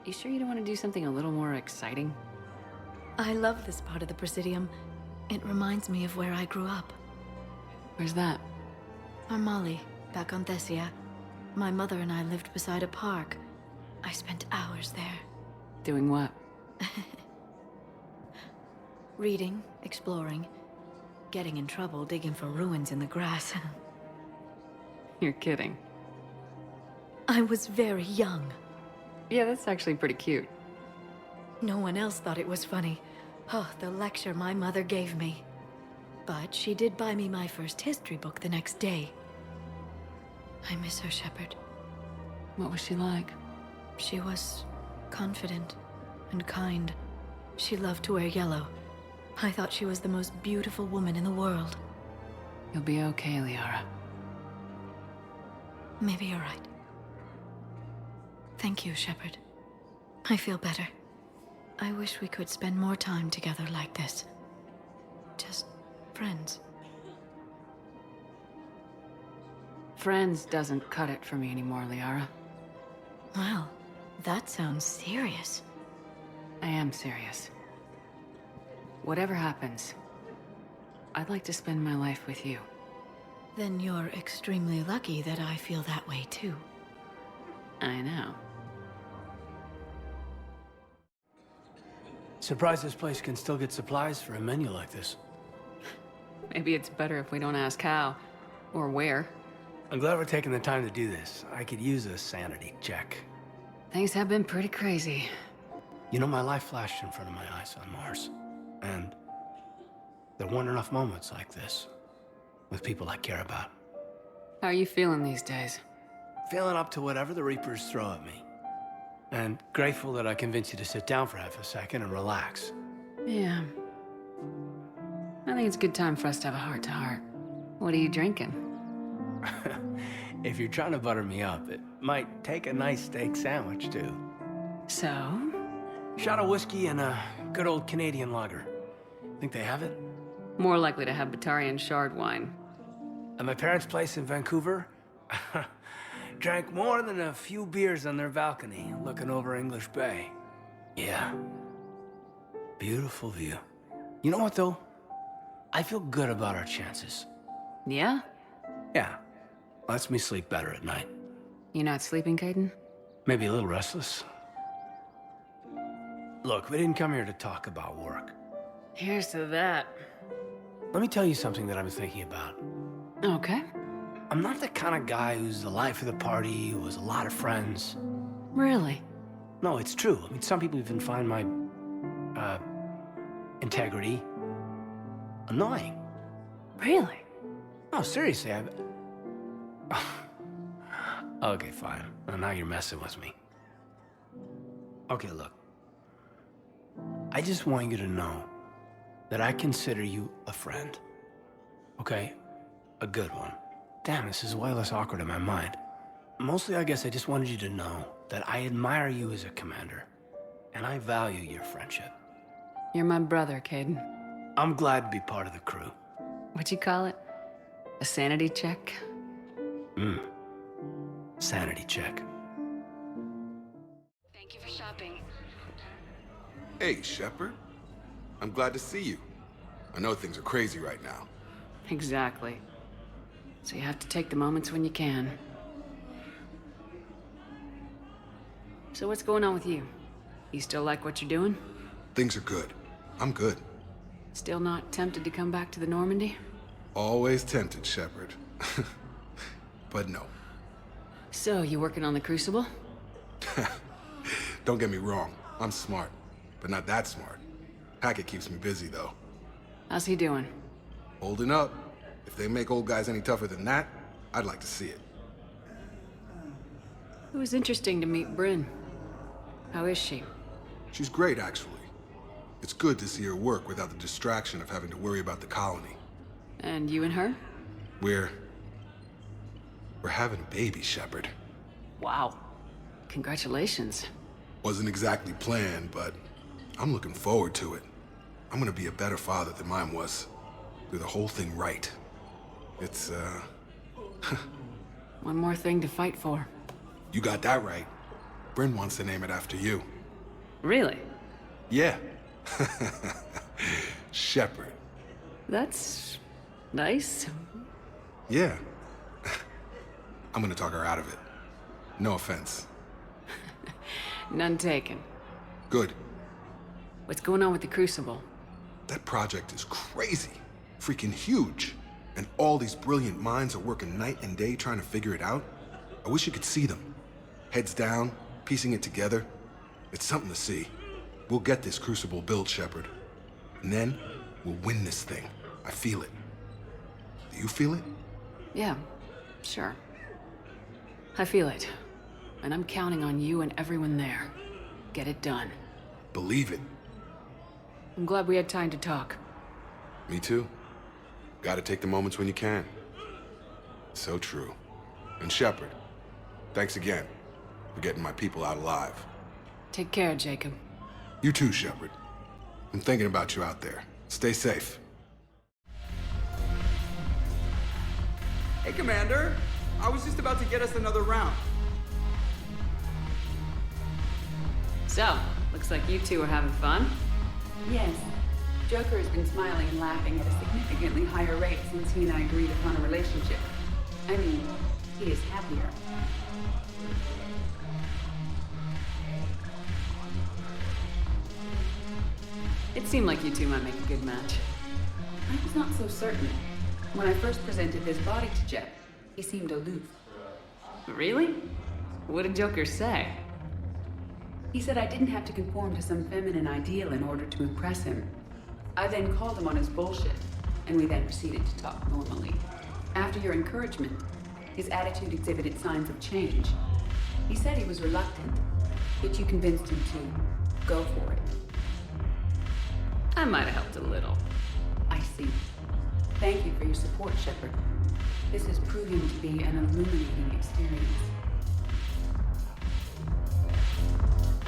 You sure you don't want to do something a little more exciting? I love this part of the Presidium. It reminds me of where I grew up. Where's that? Armali, back on Thessia. My mother and I lived beside a park. I spent hours there. Doing what? Reading, exploring, getting in trouble digging for ruins in the grass. You're kidding. I was very young. Yeah, that's actually pretty cute. No one else thought it was funny. Oh, the lecture my mother gave me. But she did buy me my first history book the next day. I miss her, Shepard. What was she like? She was confident and kind. She loved to wear yellow. I thought she was the most beautiful woman in the world. You'll be okay, Liara. Maybe you're right. Thank you, Shepard. I feel better. I wish we could spend more time together like this. Just friends. Friends doesn't cut it for me anymore, Liara. Well, that sounds serious. I am serious. Whatever happens, I'd like to spend my life with you. Then you're extremely lucky that I feel that way too. I know. Surprised this place can still get supplies for a menu like this. Maybe it's better if we don't ask how, or where. I'm glad we're taking the time to do this. I could use a sanity check. Things have been pretty crazy. You know, my life flashed in front of my eyes on Mars. And there weren't enough moments like this with people I care about. How are you feeling these days? Feeling up to whatever the Reapers throw at me. And grateful that I convinced you to sit down for half a second and relax. Yeah. I think it's a good time for us to have a heart-to-heart. What are you drinking? If you're trying to butter me up, it might take a nice steak sandwich, too. So? Shot of whiskey and a good old Canadian lager. Think they have it? More likely to have Batarian shard wine. At my parents' place in Vancouver, drank more than a few beers on their balcony, looking over English Bay. Yeah. Beautiful view. You know what, though? I feel good about our chances. Yeah? Yeah. Lets me sleep better at night. You not sleeping, Caden? Maybe a little restless. Look, we didn't come here to talk about work. Here's to that. Let me tell you something that I've been thinking about. Okay. I'm not the kind of guy who's the life of the party, who has a lot of friends. Really? No, it's true. I mean, some people even find my, integrity annoying. Really? No, seriously, Okay, fine. Well, now you're messing with me. Okay, look. I just want you to know that I consider you a friend. Okay? A good one. Damn, this is way less awkward in my mind. Mostly, I guess I just wanted you to know that I admire you as a commander, and I value your friendship. You're my brother, Caden. I'm glad to be part of the crew. What'd you call it? A sanity check? Sanity check. Thank you for shopping. Hey, Shepard. I'm glad to see you. I know things are crazy right now. Exactly. So you have to take the moments when you can. So what's going on with you? You still like what you're doing? Things are good. I'm good. Still not tempted to come back to the Normandy? Always tempted, Shepard. But no. So, you working on the Crucible? Don't get me wrong. I'm smart, but not that smart. Hackett keeps me busy, though. How's he doing? Holding up. If they make old guys any tougher than that, I'd like to see it. It was interesting to meet Bryn. How is she? She's great, actually. It's good to see her work without the distraction of having to worry about the colony. And you and her? We're having a baby, Shepard. Wow. Congratulations. Wasn't exactly planned, but I'm looking forward to it. I'm gonna be a better father than mine was. Do the whole thing right. It's, One more thing to fight for. You got that right. Bryn wants to name it after you. Really? Yeah. Shepard. That's nice. Yeah. I'm gonna talk her out of it. No offense. None taken. Good. What's going on with the Crucible? That project is crazy. Freaking huge. And all these brilliant minds are working night and day trying to figure it out. I wish you could see them. Heads down, piecing it together. It's something to see. We'll get this Crucible built, Shepard. And then, we'll win this thing. I feel it. Do you feel it? Yeah, sure. I feel it. And I'm counting on you and everyone there. Get it done. Believe it. I'm glad we had time to talk. Me too. Gotta take the moments when you can. So true. And Shepard, thanks again for getting my people out alive. Take care, Jacob. You too, Shepard. I'm thinking about you out there. Stay safe. Hey, Commander. I was just about to get us another round. So, looks like you two are having fun. Yes. Joker has been smiling and laughing at a significantly higher rate since he and I agreed upon a relationship. I mean, he is happier. It seemed like you two might make a good match. I was not so certain. When I first presented his body to Jet, he seemed aloof. Really? What did Joker say? He said I didn't have to conform to some feminine ideal in order to impress him. I then called him on his bullshit, and we then proceeded to talk normally. After your encouragement, his attitude exhibited signs of change. He said he was reluctant, but you convinced him to go for it. I might have helped a little. I see. Thank you for your support, Shepard. This is proving to be an illuminating experience.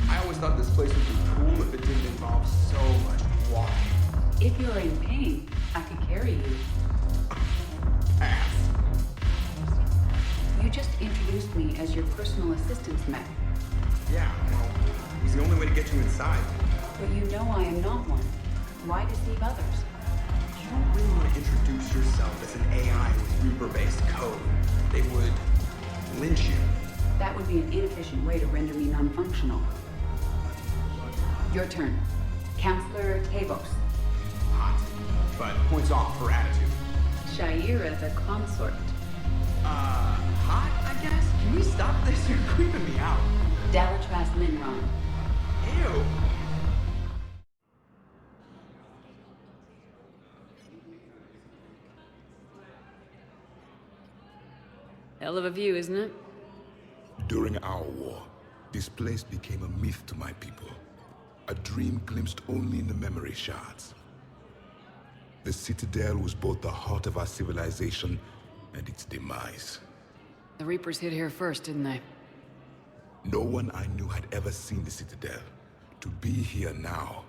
I always thought this place would be cool if it didn't involve so much walking. If you're in pain, I could carry you. Pass. You just introduced me as your personal assistance mech, Yeah, well, it was the only way to get you inside. but you know I am not one. Why deceive others? You don't really want to introduce yourself as an AI with Reaper-based code. They would lynch you. That would be an inefficient way to render me non-functional. Your turn. Counselor Tavos. Hot. But points off for attitude. Shaira the consort. Hot, I guess? Can we stop this? You're creeping me out. Dalatras Linron. Ew. Hell of a view, isn't it? During our war, this place became a myth to my people. A dream glimpsed only in the memory shards. The Citadel was both the heart of our civilization and its demise. The Reapers hit here first, didn't they? No one I knew had ever seen the Citadel. To be here now,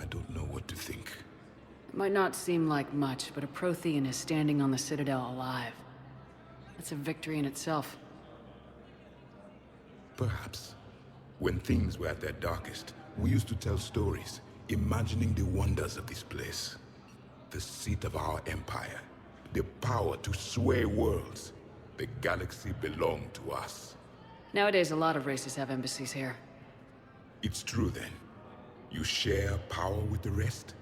I don't know what to think. It might not seem like much, but a Prothean is standing on the Citadel alive. That's a victory in itself. Perhaps. When things were at their darkest, we used to tell stories, imagining the wonders of this place. The seat of our empire, the power to sway worlds. The galaxy belonged to us. Nowadays, a lot of races have embassies here. It's true then. You share power with the rest?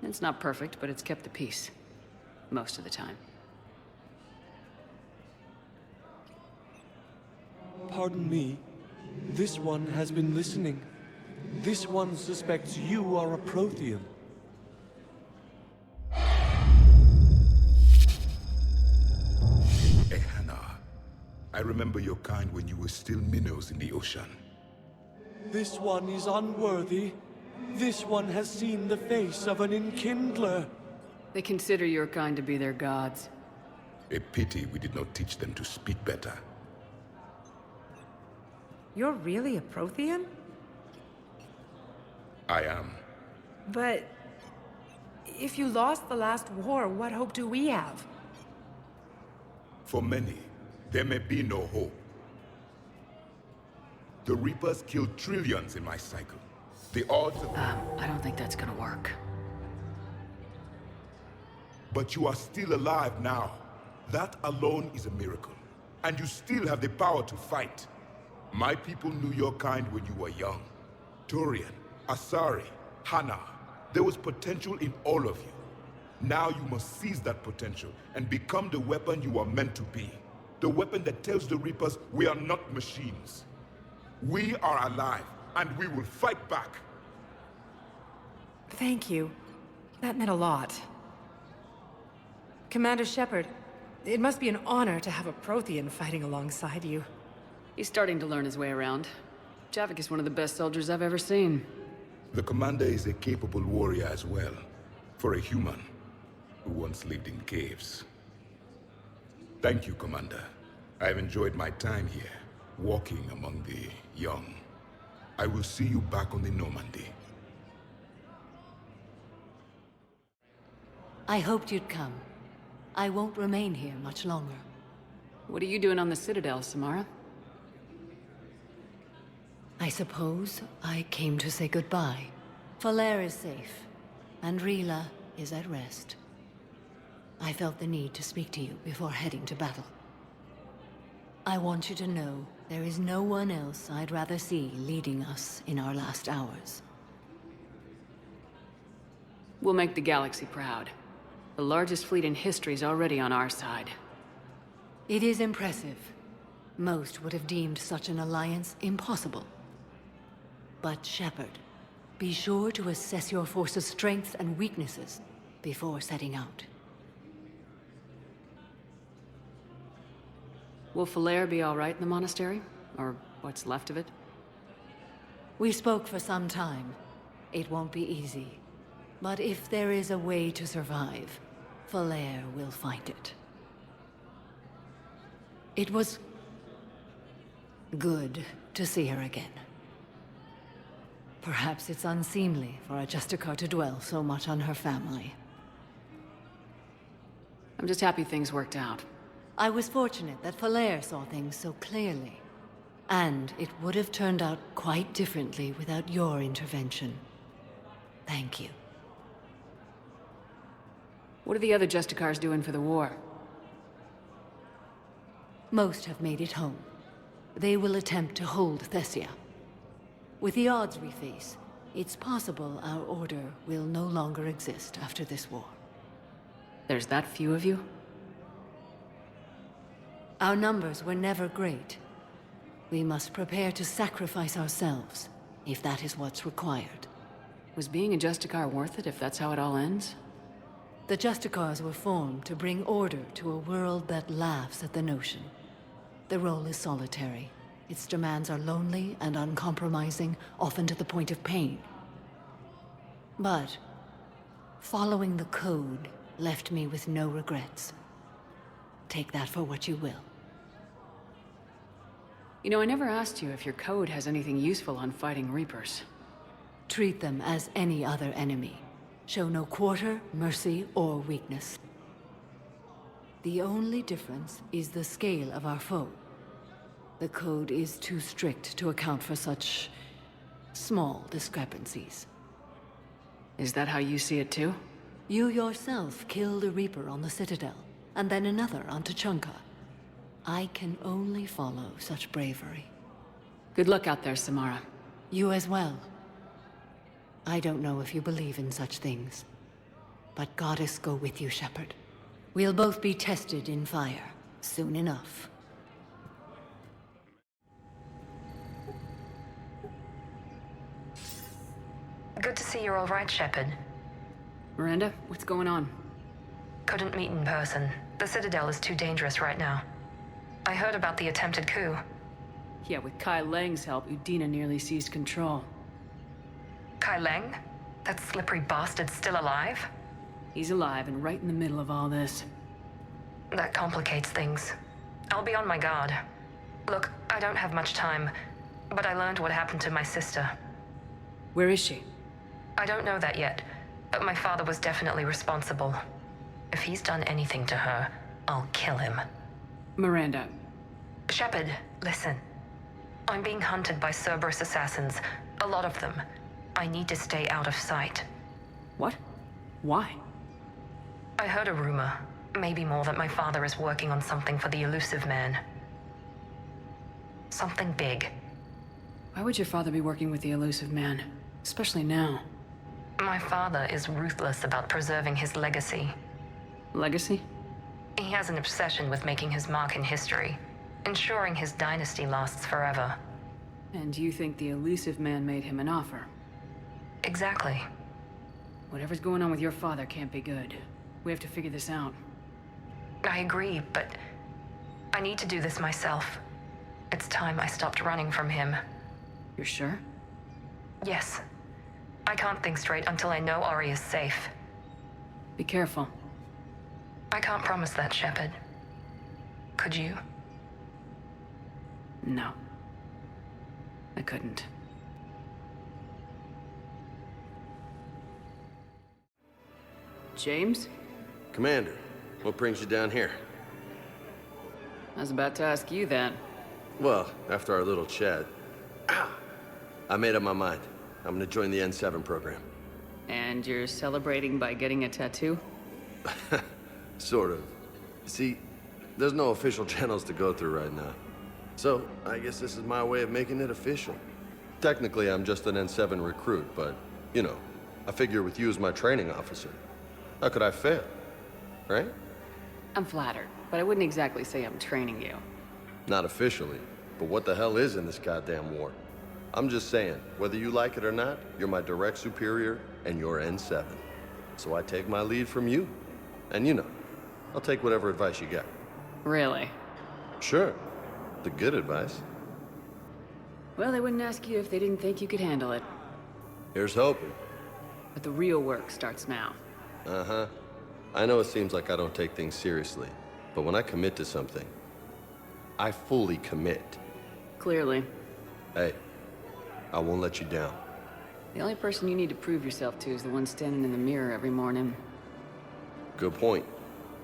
It's not perfect, but it's kept the peace. Most of the time. Pardon me. This one has been listening. This one suspects you are a Prothean. Ehana, I remember your kind when you were still minnows in the ocean. This one is unworthy. This one has seen the face of an enkindler. They consider your kind to be their gods. A pity we did not teach them to speak better. You're really a Prothean? I am. But if you lost the last war, what hope do we have? For many, there may be no hope. The Reapers killed trillions in my cycle. The odds of... I don't think that's gonna work. But you are still alive now. That alone is a miracle. And you still have the power to fight. My people knew your kind when you were young. Turian, Asari, Hana. There was potential in all of you. Now you must seize that potential and become the weapon you are meant to be. The weapon that tells the Reapers we are not machines. We are alive, and we will fight back. Thank you. That meant a lot. Commander Shepard, it must be an honor to have a Prothean fighting alongside you. He's starting to learn his way around. Javik is one of the best soldiers I've ever seen. The commander is a capable warrior as well, for a human who once lived in caves. Thank you, Commander. I've enjoyed my time here, walking among the young. I will see you back on the Normandy. I hoped you'd come. I won't remain here much longer. What are you doing on the Citadel, Samara? I suppose I came to say goodbye. Falere is safe, and Rila is at rest. I felt the need to speak to you before heading to battle. I want you to know there is no one else I'd rather see leading us in our last hours. We'll make the galaxy proud. The largest fleet in history is already on our side. It is impressive. Most would have deemed such an alliance impossible. But Shepard, be sure to assess your force's strengths and weaknesses before setting out. Will Falere be all right in the monastery? Or what's left of it? We spoke for some time. It won't be easy. But if there is a way to survive, Falere will find it. It was good to see her again. Perhaps it's unseemly for a Justicar to dwell so much on her family. I'm just happy things worked out. I was fortunate that Falere saw things so clearly. And it would have turned out quite differently without your intervention. Thank you. What are the other Justicars doing for the war? Most have made it home. They will attempt to hold Thessia. With the odds we face, it's possible our order will no longer exist after this war. There's that few of you? Our numbers were never great. We must prepare to sacrifice ourselves, if that is what's required. Was being a Justicar worth it if that's how it all ends? The Justicars were formed to bring order to a world that laughs at the notion. The role is solitary. Its demands are lonely and uncompromising, often to the point of pain. But following the code left me with no regrets. Take that for what you will. You know, I never asked you if your code has anything useful on fighting Reapers. Treat them as any other enemy. Show no quarter, mercy, or weakness. The only difference is the scale of our foe. The code is too strict to account for such small discrepancies. Is that how you see it too? You yourself killed a Reaper on the Citadel, and then another on Tuchanka. I can only follow such bravery. Good luck out there, Samara. You as well. I don't know if you believe in such things, but Goddess go with you, Shepard. We'll both be tested in fire, soon enough. Good to see you're all right, Shepard. Miranda, what's going on? Couldn't meet in person. The Citadel is too dangerous right now. I heard about the attempted coup. Yeah, with Kai Lang's help, Udina nearly seized control. Kai Lang? That slippery bastard's still alive? He's alive and right in the middle of all this. That complicates things. I'll be on my guard. Look, I don't have much time, but I learned what happened to my sister. Where is she? I don't know that yet, but my father was definitely responsible. If he's done anything to her, I'll kill him. Miranda. Shepard, listen. I'm being hunted by Cerberus assassins. A lot of them. I need to stay out of sight. What? Why? I heard a rumor, maybe more, that my father is working on something for the elusive man. Something big. Why would your father be working with the elusive man? Especially now. My father is ruthless about preserving his legacy. Legacy? He has an obsession with making his mark in history, ensuring his dynasty lasts forever. And you think the elusive man made him an offer? Exactly. Whatever's going on with your father can't be good. We have to figure this out. I agree, but I need to do this myself. It's time I stopped running from him. You're sure? Yes. I can't think straight until I know Ori is safe. Be careful. I can't promise that, Shepard. Could you? No. I couldn't. James? Commander, what brings you down here? I was about to ask you that. Well, after our little chat, I made up my mind. I'm gonna join the N7 program. And you're celebrating by getting a tattoo? Sort of. See, there's no official channels to go through right now. So, I guess this is my way of making it official. Technically, I'm just an N7 recruit, but, you know, I figure with you as my training officer, how could I fail? Right? I'm flattered, but I wouldn't exactly say I'm training you. Not officially, but what the hell is in this goddamn war? I'm just saying, whether you like it or not, you're my direct superior, and you're N7. So I take my lead from you. And you know, I'll take whatever advice you got. Really? Sure. The good advice. Well, they wouldn't ask you if they didn't think you could handle it. Here's hoping. But the real work starts now. Uh-huh. I know it seems like I don't take things seriously, but when I commit to something, I fully commit. Clearly. Hey, I won't let you down. The only person you need to prove yourself to is the one standing in the mirror every morning. Good point.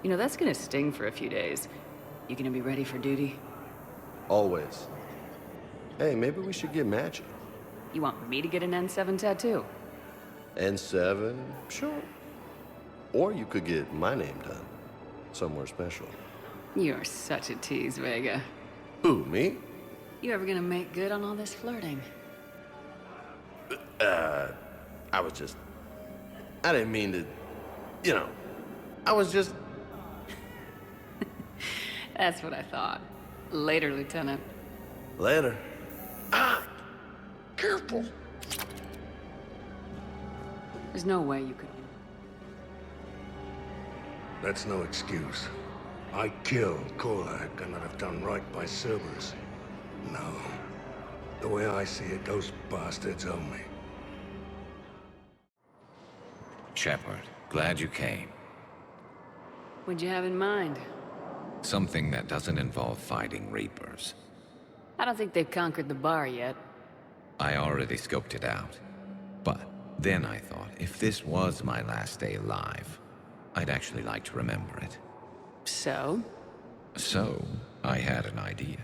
You know, that's gonna sting for a few days. You gonna be ready for duty? Always. Hey, maybe we should get matching. You want me to get an N7 tattoo? N7? Sure. Or you could get my name done. Somewhere special. You're such a tease, Vega. Who, me? You ever gonna make good on all this flirting? I didn't mean to, you know, I was just... That's what I thought. Later, Lieutenant. Later. Careful. There's no way you could... That's no excuse. I killed Korlak and I'd have done right by Cerberus. No. The way I see it, those bastards owe me. Shepard, glad you came. What'd you have in mind? Something that doesn't involve fighting Reapers. I don't think they've conquered the bar yet. I already scoped it out. But then I thought, if this was my last day alive, I'd actually like to remember it. So? So, I had an idea.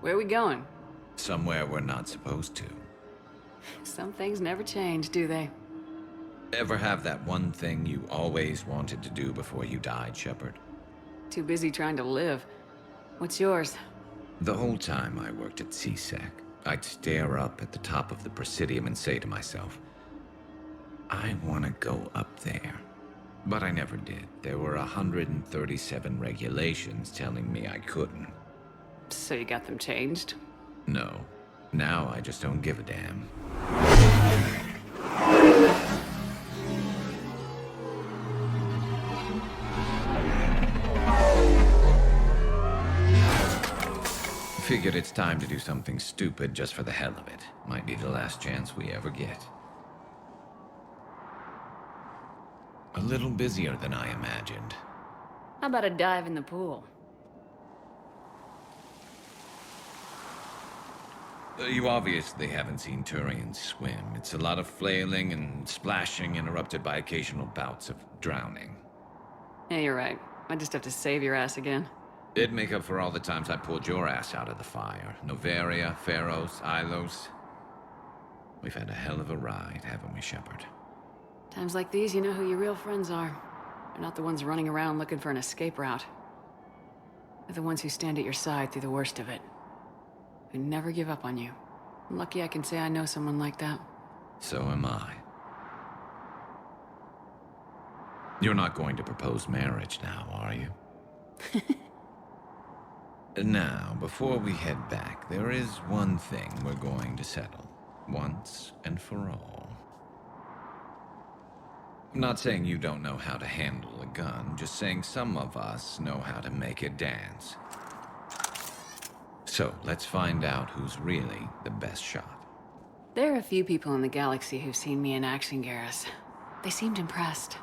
Where are we going? Somewhere we're not supposed to. Some things never change, do they? Ever have that one thing you always wanted to do before you died, Shepard? Too busy trying to live. What's yours? The whole time I worked at CSEC, I'd stare up at the top of the Presidium and say to myself, I want to go up there. But I never did. There were 137 regulations telling me I couldn't. So you got them changed? No. Now I just don't give a damn. Figured it's time to do something stupid just for the hell of it. Might be the last chance we ever get. A little busier than I imagined. How about a dive in the pool? You obviously haven't seen Turians swim. It's a lot of flailing and splashing interrupted by occasional bouts of drowning. Yeah, you're right. I just have to save your ass again. It'd make up for all the times I pulled your ass out of the fire. Noveria, Pharos, Ilos. We've had a hell of a ride, haven't we, Shepard? Times like these, you know who your real friends are. They're not the ones running around looking for an escape route. They're the ones who stand at your side through the worst of it. Who never give up on you. I'm lucky I can say I know someone like that. So am I. You're not going to propose marriage now, are you? Now, before we head back, there is one thing we're going to settle. Once and for all. I'm not saying you don't know how to handle a gun, just saying some of us know how to make it dance. So, let's find out who's really the best shot. There are a few people in the galaxy who've seen me in action, Garrus. They seemed impressed.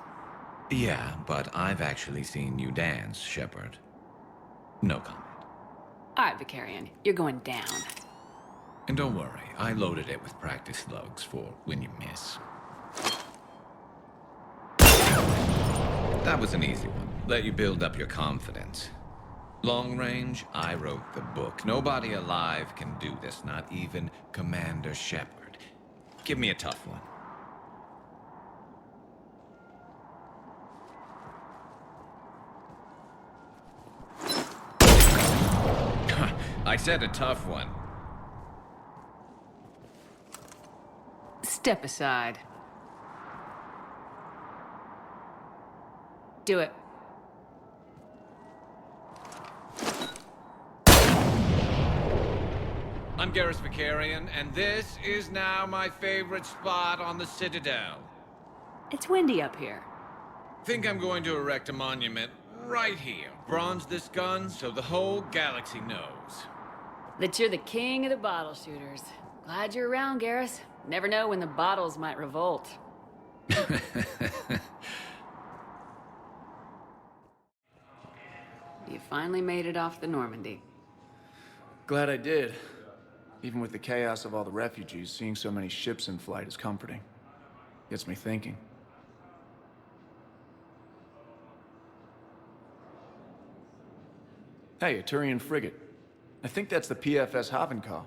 Yeah, but I've actually seen you dance, Shepard. No comment. All right, Vicarian, you're going down. And don't worry, I loaded it with practice slugs for when you miss. That was an easy one. Let you build up your confidence. Long range, I wrote the book. Nobody alive can do this, not even Commander Shepard. Give me a tough one. I said a tough one. Step aside. Do it. I'm Garrus Vicarian, and this is now my favorite spot on the Citadel. It's windy up here. Think I'm going to erect a monument right here. Bronze this gun so the whole galaxy knows. That you're the king of the bottle shooters. Glad you're around, Garrus. Never know when the bottles might revolt. You finally made it off the Normandy. Glad I did. Even with the chaos of all the refugees, seeing so many ships in flight is comforting. Gets me thinking. Hey, a Turian frigate. I think that's the PFS Havenkaw.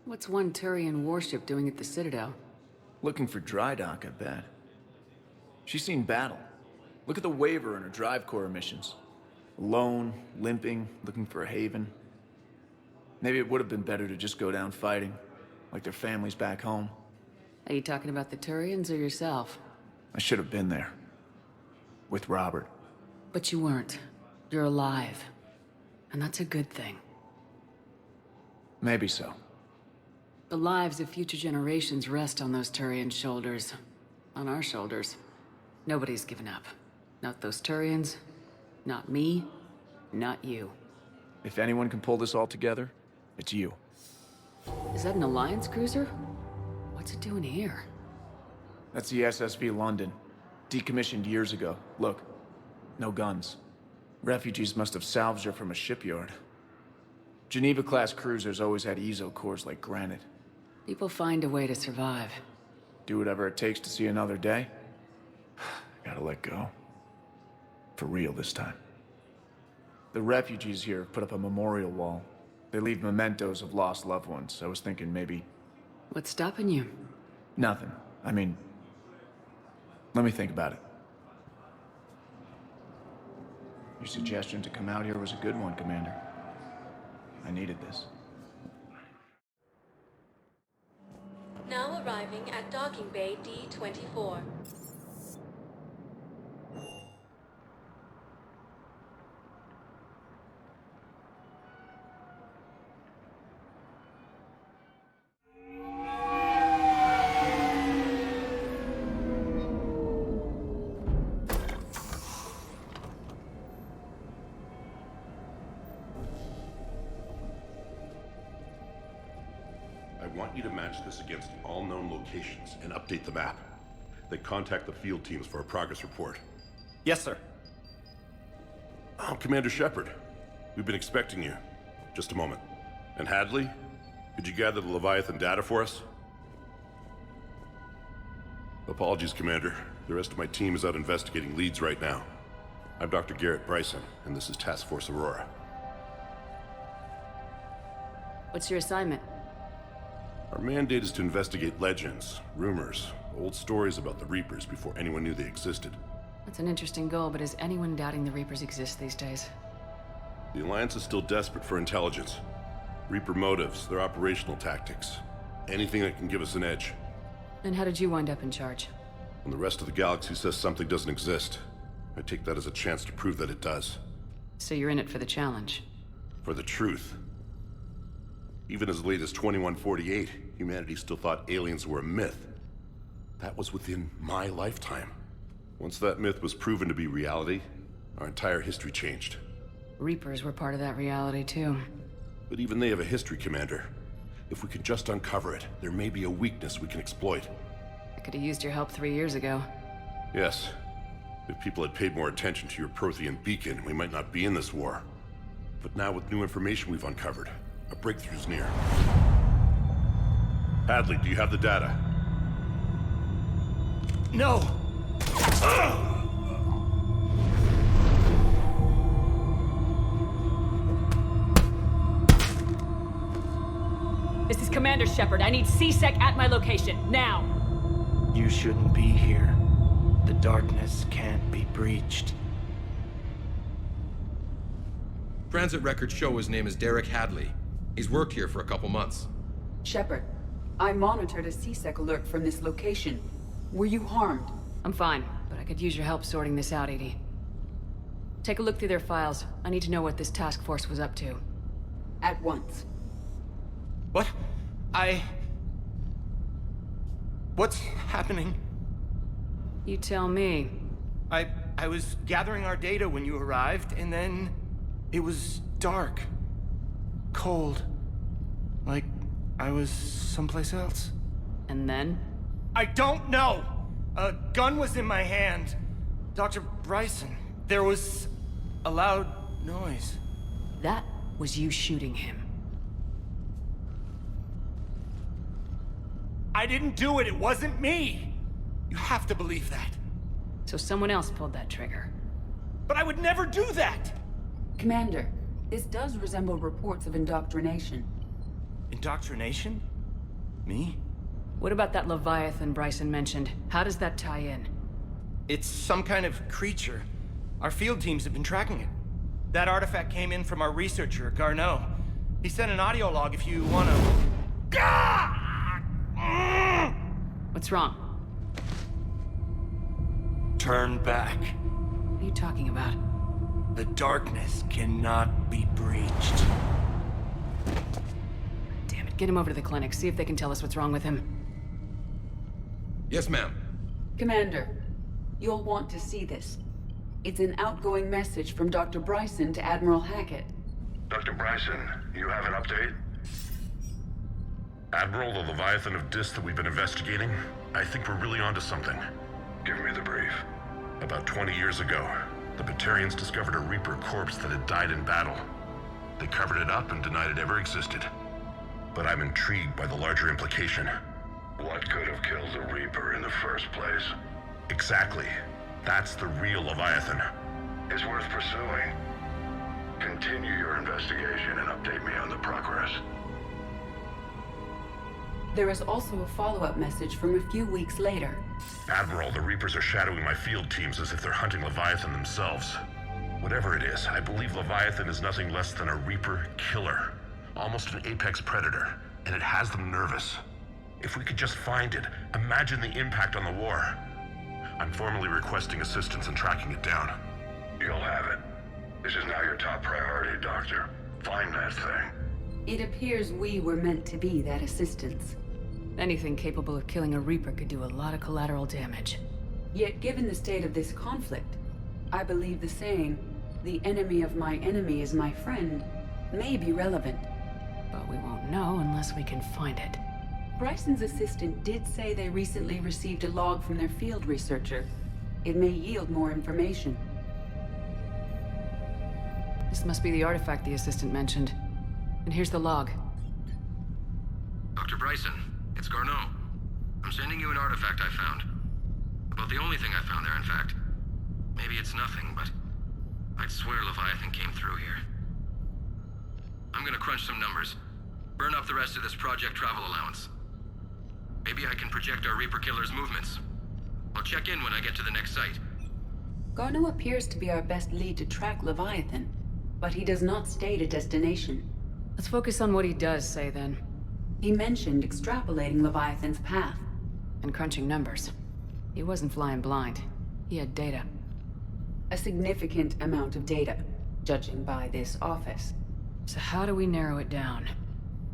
What's one Turian warship doing at the Citadel? Looking for dry dock, I bet. She's seen battle. Look at the waiver in her drive core emissions. Alone, limping, looking for a haven. Maybe it would have been better to just go down fighting, like their families back home. Are you talking about the Turians or yourself? I should have been there. With Robert. But you weren't. You're alive. And that's a good thing. Maybe so. The lives of future generations rest on those Turian shoulders. On our shoulders. Nobody's given up. Not those Turians. Not me. Not you. If anyone can pull this all together, it's you. Is that an Alliance cruiser? What's it doing here? That's the SSV London. Decommissioned years ago. Look. No guns. Refugees must have salvaged her from a shipyard. Geneva-class cruisers always had ezo cores like granite. People find a way to survive. Do whatever it takes to see another day. I gotta let go. For real this time. The refugees here put up a memorial wall. They leave mementos of lost loved ones. I was thinking maybe... What's stopping you? Nothing. I mean... Let me think about it. Your suggestion to come out here was a good one, Commander. I needed this. Now arriving at docking bay D-24. I want you to match this against all known locations and update the map. Then contact the field teams for a progress report. Yes, sir. I'm Commander Shepard. We've been expecting you. Just a moment. And Hadley? Could you gather the Leviathan data for us? Apologies, Commander. The rest of my team is out investigating leads right now. I'm Dr. Garrett Bryson, and this is Task Force Aurora. What's your assignment? Our mandate is to investigate legends, rumors, old stories about the Reapers before anyone knew they existed. That's an interesting goal, but is anyone doubting the Reapers exist these days? The Alliance is still desperate for intelligence. Reaper motives, their operational tactics. Anything that can give us an edge. And how did you wind up in charge? When the rest of the galaxy says something doesn't exist, I take that as a chance to prove that it does. So you're in it for the challenge? For the truth. Even as late as 2148, humanity still thought aliens were a myth. That was within my lifetime. Once that myth was proven to be reality, our entire history changed. Reapers were part of that reality, too. But even they have a history, Commander. If we can just uncover it, there may be a weakness we can exploit. I could have used your help 3 years ago. Yes. If people had paid more attention to your Prothean beacon, we might not be in this war. But now with new information we've uncovered, a breakthrough's near. Hadley, do you have the data? No! This is Commander Shepard. I need C-Sec at my location, now! You shouldn't be here. The darkness can't be breached. Transit records show his name is Derek Hadley. He's worked here for a couple months. Shepard, I monitored a C-Sec alert from this location. Were you harmed? I'm fine, but I could use your help sorting this out, Edie. Take a look through their files. I need to know what this task force was up to. At once. What? What's happening? You tell me. I was gathering our data when you arrived, and then it was dark. Cold. Like I was someplace else. And then? I don't know! A gun was in my hand. Dr. Bryson, there was a loud noise. That was you shooting him. I didn't do it, it wasn't me! You have to believe that. So someone else pulled that trigger. But I would never do that! Commander, this does resemble reports of indoctrination. Indoctrination? Me? What about that Leviathan Bryson mentioned? How does that tie in? It's some kind of creature. Our field teams have been tracking it. That artifact came in from our researcher, Garneau. He sent an audio log if you wanna... What's wrong? Turn back. What are you talking about? The darkness cannot be breached. Damn it, get him over to the clinic. See if they can tell us what's wrong with him. Yes, ma'am. Commander, you'll want to see this. It's an outgoing message from Dr. Bryson to Admiral Hackett. Dr. Bryson, you have an update? Admiral, the Leviathan of Dis that we've been investigating, I think we're really onto something. Give me the brief. About 20 years ago, the Batarians discovered a Reaper corpse that had died in battle. They covered it up and denied it ever existed. But I'm intrigued by the larger implication. What could have killed the Reaper in the first place? Exactly. That's the real Leviathan. It's worth pursuing. Continue your investigation and update me on the progress. There is also a follow-up message from a few weeks later. Admiral, the Reapers are shadowing my field teams as if they're hunting Leviathan themselves. Whatever it is, I believe Leviathan is nothing less than a Reaper killer. Almost an apex predator, and it has them nervous. If we could just find it, imagine the impact on the war. I'm formally requesting assistance in tracking it down. You'll have it. This is now your top priority, Doctor. Find that thing. It appears we were meant to be that assistance. Anything capable of killing a Reaper could do a lot of collateral damage. Yet given the state of this conflict, I believe the saying, "The enemy of my enemy is my friend," may be relevant. But we won't know unless we can find it. Bryson's assistant did say they recently received a log from their field researcher. It may yield more information. This must be the artifact the assistant mentioned. And here's the log. Dr. Bryson, it's Garneau. I'm sending you an artifact I found. About the only thing I found there, in fact. Maybe it's nothing, but I'd swear Leviathan came through here. I'm gonna crunch some numbers. Burn up the rest of this Project Travel allowance. Maybe I can project our Reaper Killer's movements. I'll check in when I get to the next site. Garneau appears to be our best lead to track Leviathan, but he does not state a destination. Let's focus on what he does say, then. He mentioned extrapolating Leviathan's path. And crunching numbers. He wasn't flying blind. He had data. A significant amount of data, judging by this office. So how do we narrow it down?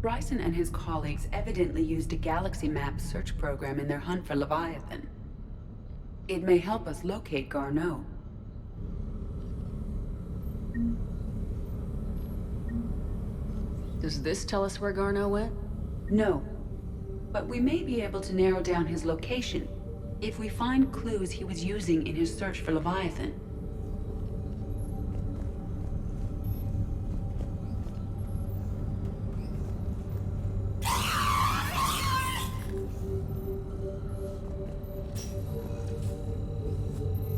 Bryson and his colleagues evidently used a galaxy map search program in their hunt for Leviathan. It may help us locate Garneau. Does this tell us where Garneau went? No. But we may be able to narrow down his location if we find clues he was using in his search for Leviathan.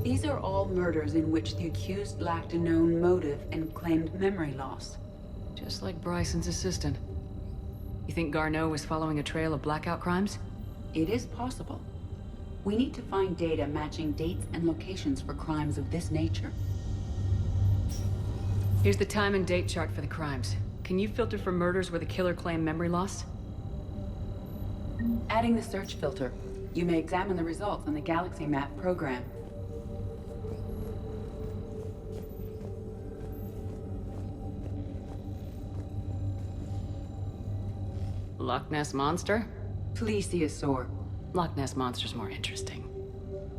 These are all murders in which the accused lacked a known motive and claimed memory loss. Just like Bryson's assistant. You think Garneau was following a trail of blackout crimes? It is possible. We need to find data matching dates and locations for crimes of this nature. Here's the time and date chart for the crimes. Can you filter for murders where the killer claimed memory loss? Adding the search filter, you may examine the results on the Galaxy Map program. Loch Ness Monster? Plesiosaur. Loch Ness Monster's more interesting.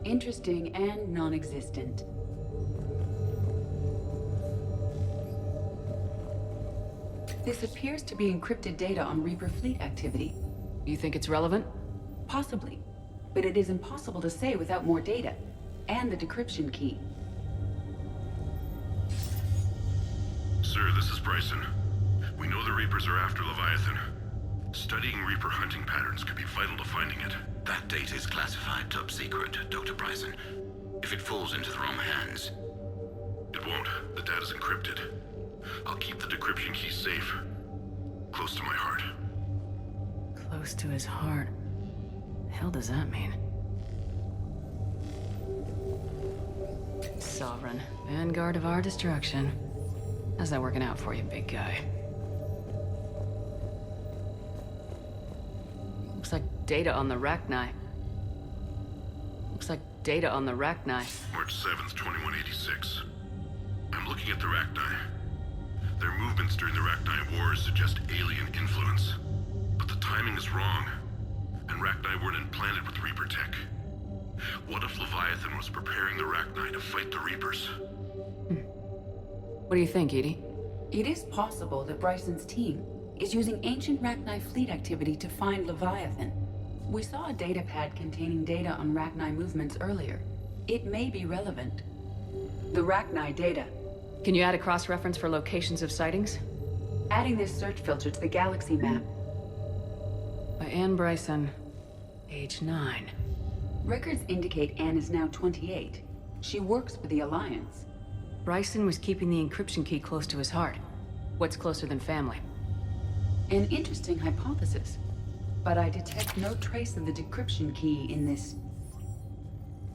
Interesting and non-existent. This appears to be encrypted data on Reaper fleet activity. You think it's relevant? Possibly. But it is impossible to say without more data. And the decryption key. Sir, this is Bryson. We know the Reapers are after Leviathan. Studying Reaper hunting patterns could be vital to finding it. That data is classified top secret, Dr. Bryson. If it falls into the wrong hands... It won't. The data's encrypted. I'll keep the decryption key safe. Close to my heart. Close to his heart. The hell does that mean? Sovereign. Vanguard of our destruction. How's that working out for you, big guy? Looks like data on the Rachni. Looks like data on the Rachni. March 7th, 2186. I'm looking at the Rachni. Their movements during the Rachni Wars suggest alien influence. But the timing is wrong. And Rachni weren't implanted with Reaper tech. What if Leviathan was preparing the Rachni to fight the Reapers? What do you think, Edie? It is possible that Bryson's team is using ancient Rachni fleet activity to find Leviathan. We saw a data pad containing data on Rachni movements earlier. It may be relevant. The Rachni data. Can you add a cross-reference for locations of sightings? Adding this search filter to the galaxy map. By Anne Bryson, age 9. Records indicate Anne is now 28. She works for the Alliance. Bryson was keeping the encryption key close to his heart. What's closer than family? An interesting hypothesis. But I detect no trace of the decryption key in this...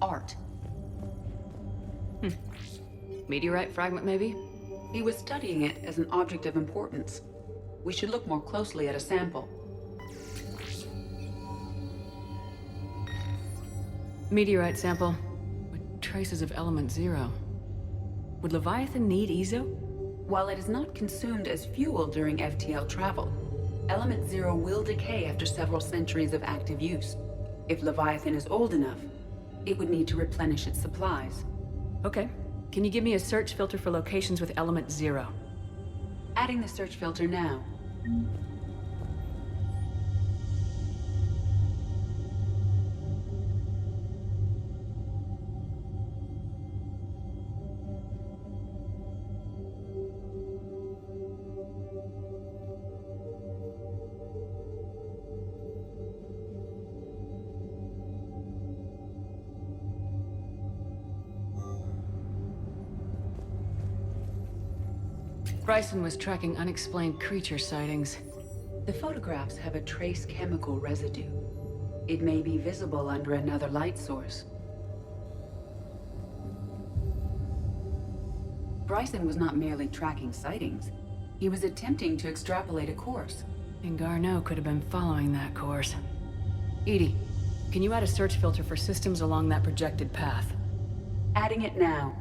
art. Meteorite fragment, maybe? He was studying it as an object of importance. We should look more closely at a sample. Meteorite sample with traces of element 0. Would Leviathan need Ezo? While it is not consumed as fuel during FTL travel, element 0 will decay after several centuries of active use. If Leviathan is old enough, it would need to replenish its supplies. Okay. Can you give me a search filter for locations with element 0? Adding the search filter now. Bryson was tracking unexplained creature sightings. The photographs have a trace chemical residue. It may be visible under another light source. Bryson was not merely tracking sightings. He was attempting to extrapolate a course. And Garneau could have been following that course. Edie, can you add a search filter for systems along that projected path? Adding it now.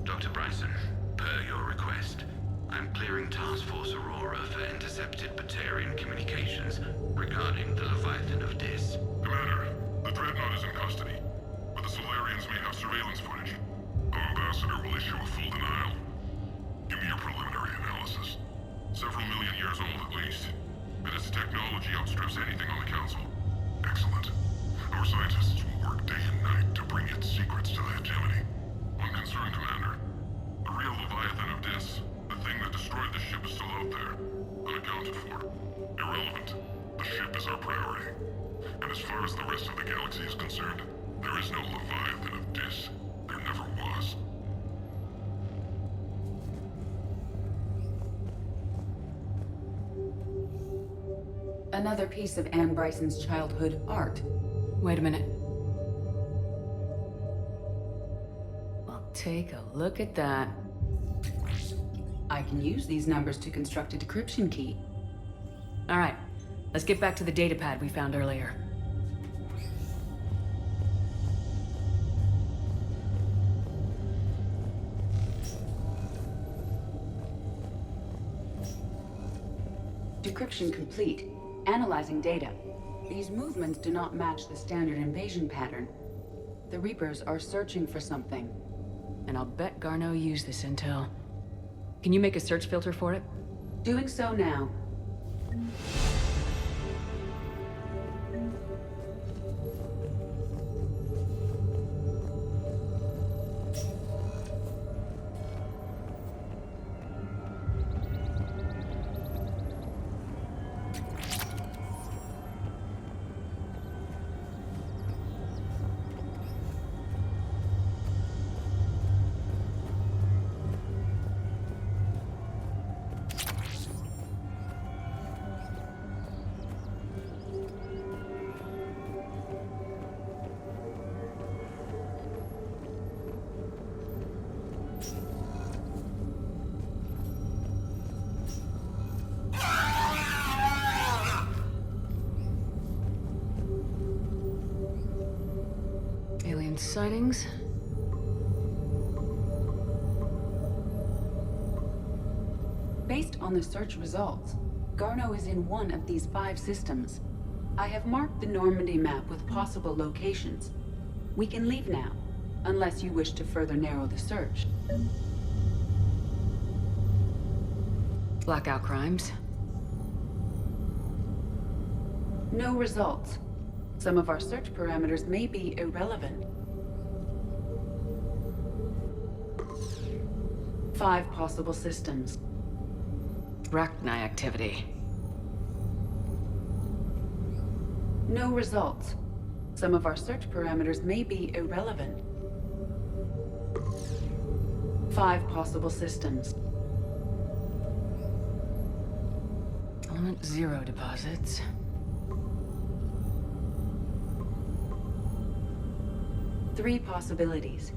Dr. Bryson, per your request, I'm clearing Task Force Aurora for intercepted Batarian communications regarding the Leviathan of Dis. Commander, the Dreadnought is in custody, but the Solarians may have surveillance footage. Our ambassador will issue a full denial. Give me your preliminary analysis. Several million years old at least, and its technology outstrips anything on the Council. Excellent. Our scientists will work day and night to bring its secrets to the hegemony. One concern, Commander. The real Leviathan of Dis, the thing that destroyed the ship, is still out there, unaccounted for. Irrelevant. The ship is our priority. And as far as the rest of the galaxy is concerned, there is no Leviathan of Dis. There never was. Another piece of Anne Bryson's childhood art. Wait a minute. Well, take a look at that. I can use these numbers to construct a decryption key. All right, let's get back to the datapad we found earlier. Decryption complete. Analyzing data. These movements do not match the standard invasion pattern. The Reapers are searching for something. And I'll bet Garneau used this intel. Can you make a search filter for it? Doing so now. Alien sightings? Based on the search results, Garneau is in one of these 5 systems. I have marked the Normandy map with possible locations. We can leave now, unless you wish to further narrow the search. Blackout crimes? No results. Some of our search parameters may be irrelevant. 5 possible systems. Arachni activity. No results. Some of our search parameters may be irrelevant. 5 possible systems. Element 0 deposits. Three possibilities.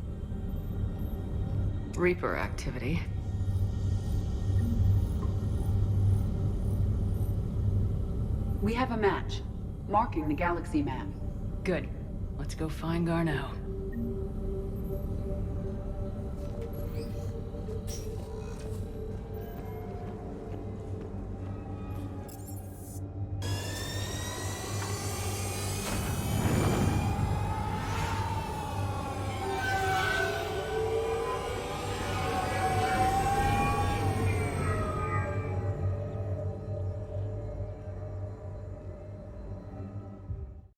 Reaper activity. We have a match, marking the galaxy map. Good. Let's go find Garneau.